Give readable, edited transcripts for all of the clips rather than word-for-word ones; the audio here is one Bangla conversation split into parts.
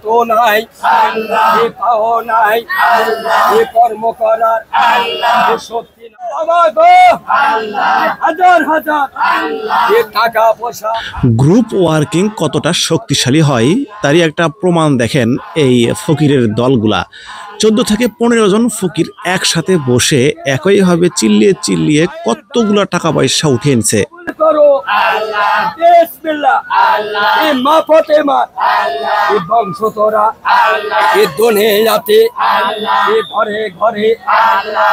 হাতও নাই, এ পাও নাই, এ কর্ম করার শক্তি নাই। বাবা গো, হাজার হাজার এ টাকা পয়সা। গ্রুপ ওয়ার্কিং কতটা শক্তিশালী হয় তারই একটা প্রমাণ দেখেন এই ফকিরের দলগুলা। 14 থেকে 15 জন ফকির একসাথে বসে একইভাবে চিল্লিয়ে চিল্লিয়ে কতগুলা টাকা পয়সা উঠে এনেছে। করো বিসমিল্লাহ, এ মা ফাতেমা, এ বংশ তোরা, এ দুনিয়াতে, এ ঘরে ঘরে,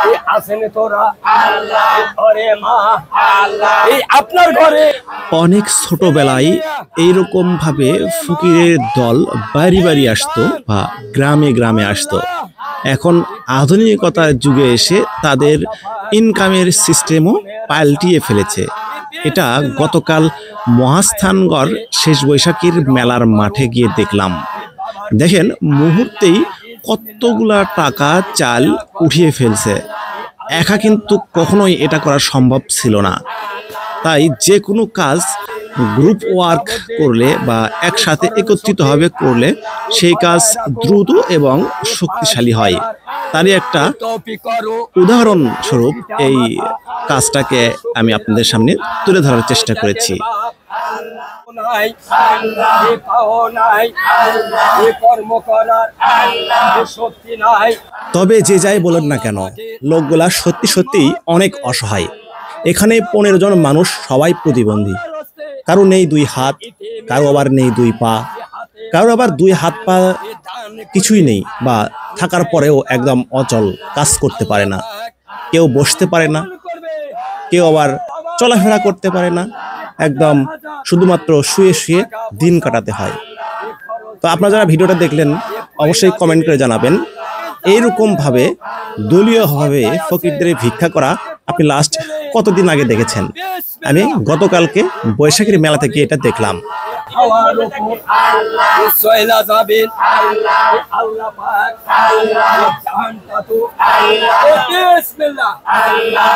এ আছেন তোরা, এ ঘরে মা, এই আপনার ঘরে। অনেক ছোটবেলায় এইরকম ভাবে ফকিরের দল বাড়ি বাড়ি আসতো বা গ্রামে গ্রামে আসতো। এখন আধুনিকতার যুগে এসে তাদের ইনকামের সিস্টেমও পাল্টিয়ে ফেলেছে। এটা গতকাল মহাস্থানগড় শেষ বৈশাখীর মেলার মাঠে গিয়ে দেখলাম। দেখেন মুহূর্তেই কতগুলা টাকা চাল উঠিয়ে ফেলছে। একা কিন্তু কখনোই এটা করা সম্ভব ছিল না। তাই যে কোনো কাজ গ্রুপ ওয়ার্ক করলে বা একসাথে একত্রিতভাবে করলে সেই কাজ দ্রুত এবং শক্তিশালী হয়। তারই একটা উদাহরণস্বরূপ এই কাজটাকে আমি আপনাদের সামনে তুলে ধরার চেষ্টা করেছি। তবে যে যাই বলেন না কেন, লোকগুলা সত্যি সত্যিই অনেক অসহায়। এখানে 15 জন মানুষ সবাই প্রতিবন্ধী। কারো নেই 2 হাত, কারো আবার নেই 2 পা, কারো আবার 2 হাত পা কিছুই নেই বা থাকার পরেও একদম অচল, কাজ করতে পারে না। কেউ বসতে পারে না, কেউ আবার চলাফেরা করতে পারে না, একদম শুধুমাত্র শুয়ে শুয়ে দিন কাটাতে হয়। তো আপনারা যারা ভিডিওটা দেখলেন অবশ্যই কমেন্ট করে জানাবেন, এইরকম ভাবে দলীয়ভাবে ফকিরদের ভিক্ষা করা আপনি লাস্ট কতদিন আগে দেখেছেন? আমি গতকালকে বৈশাখীর মেলা থেকে এটা দেখলাম। আল্লাহ